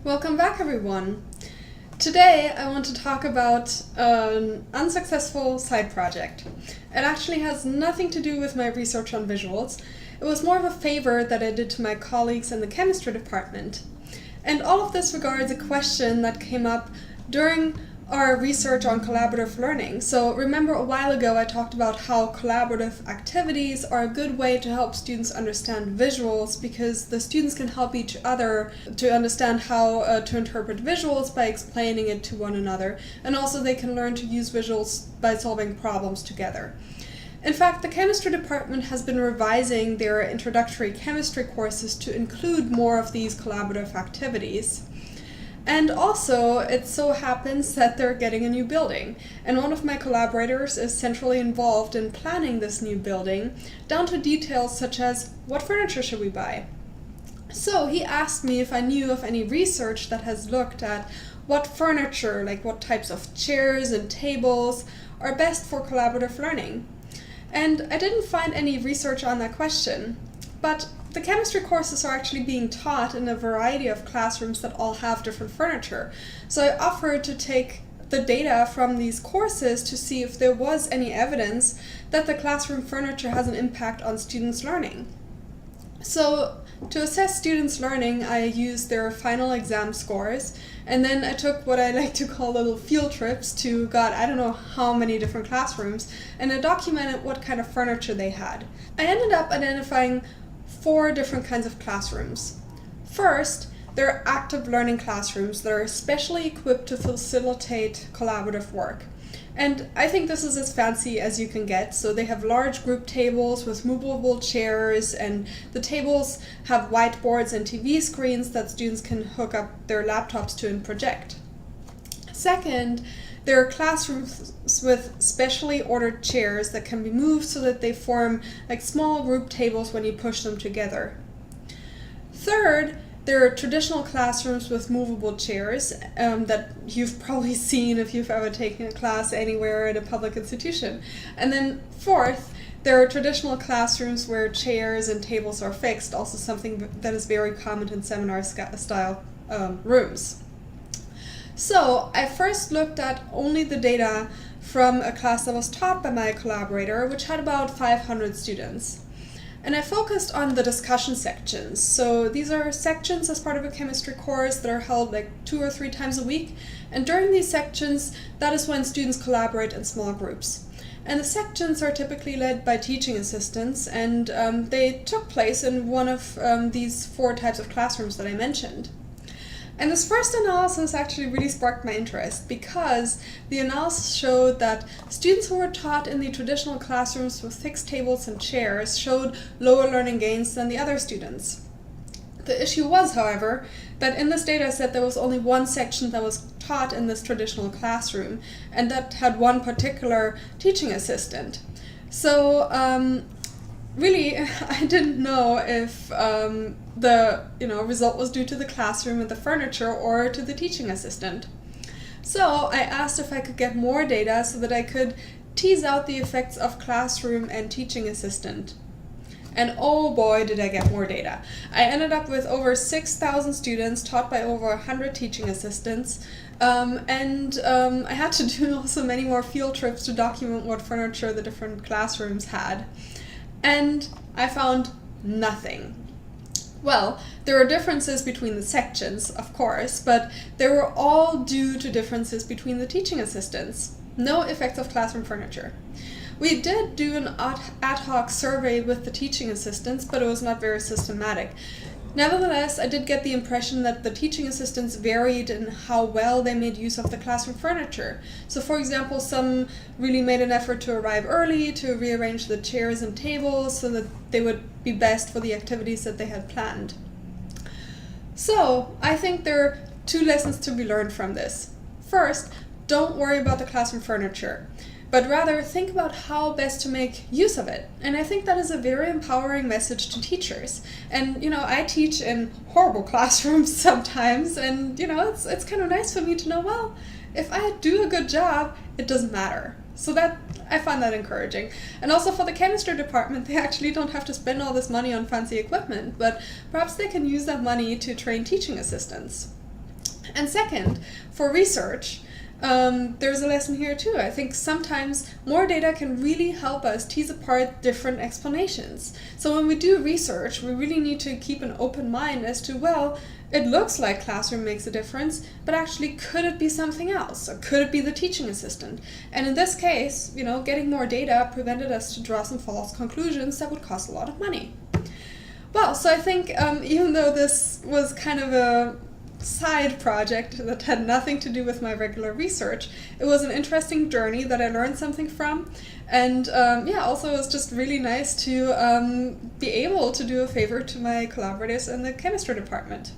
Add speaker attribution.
Speaker 1: Welcome back, everyone. Today I want to talk about an unsuccessful side project. It actually has nothing to do with my research on visuals. It was more of a favor that I did to my colleagues in the chemistry department. And all of this regards a question that came up during our research on collaborative learning. So remember a while ago I talked about how collaborative activities are a good way to help students understand visuals because the students can help each other to understand how to interpret visuals by explaining it to one another, and also they can learn to use visuals by solving problems together. In fact, the chemistry department has been revising their introductory chemistry courses to include more of these collaborative activities. And also, it so happens that they're getting a new building, and one of my collaborators is centrally involved in planning this new building, down to details such as what furniture should we buy. So he asked me if I knew of any research that has looked at what furniture, like what types of chairs and tables, are best for collaborative learning. And I didn't find any research on that question, but the chemistry courses are actually being taught in a variety of classrooms that all have different furniture. So I offered to take the data from these courses to see if there was any evidence that the classroom furniture has an impact on students' learning. So to assess students' learning, I used their final exam scores, and then I took what I like to call little field trips to, God, I don't know how many different classrooms, and I documented what kind of furniture they had. I ended up identifying 4 different kinds of classrooms. First, there are active learning classrooms that are specially equipped to facilitate collaborative work. And I think this is as fancy as you can get. So they have large group tables with movable chairs, and the tables have whiteboards and TV screens that students can hook up their laptops to and project. Second, there are classrooms with specially ordered chairs that can be moved so that they form like small group tables when you push them together. Third, there are traditional classrooms with movable chairs that you've probably seen if you've ever taken a class anywhere at a public institution. And then fourth, there are traditional classrooms where chairs and tables are fixed, also something that is very common in seminar style rooms. So I first looked at only the data from a class that was taught by my collaborator, which had about 500 students. And I focused on the discussion sections. So these are sections as part of a chemistry course that are held like 2 or 3 times a week. And during these sections, that is when students collaborate in small groups. And the sections are typically led by teaching assistants, and they took place in one of these 4 types of classrooms that I mentioned. And this first analysis actually really sparked my interest because the analysis showed that students who were taught in the traditional classrooms with fixed tables and chairs showed lower learning gains than the other students. The issue was, however, that in this data set there was only one section that was taught in this traditional classroom, and that had one particular teaching assistant. So really, I didn't know if the result was due to the classroom and the furniture or to the teaching assistant. So I asked if I could get more data so that I could tease out the effects of classroom and teaching assistant. And oh boy, did I get more data. I ended up with over 6,000 students taught by over 100 teaching assistants. I had to do also many more field trips to document what furniture the different classrooms had. And I found nothing. Well, there are differences between the sections, of course, but they were all due to differences between the teaching assistants. No effects of classroom furniture. We did do an ad hoc survey with the teaching assistants, but it was not very systematic. Nevertheless, I did get the impression that the teaching assistants varied in how well they made use of the classroom furniture. So for example, some really made an effort to arrive early, to rearrange the chairs and tables so that they would be best for the activities that they had planned. So I think there are 2 lessons to be learned from this. First, don't worry about the classroom furniture, but rather think about how best to make use of it. And I think that is a very empowering message to teachers. And I teach in horrible classrooms sometimes, and it's kind of nice for me to know, well, if I do a good job, it doesn't matter. So that I find that encouraging. And also for the chemistry department, they actually don't have to spend all this money on fancy equipment, but perhaps they can use that money to train teaching assistants. And second, for research, there's a lesson here too. I think sometimes more data can really help us tease apart different explanations. So when we do research, we really need to keep an open mind as to, well, it looks like classroom makes a difference, but actually could it be something else? Or could it be the teaching assistant? And in this case, getting more data prevented us to draw some false conclusions that would cost a lot of money. Well, so I think even though this was kind of a side project that had nothing to do with my regular research, it was an interesting journey that I learned something from, and also it was just really nice to be able to do a favor to my collaborators in the chemistry department.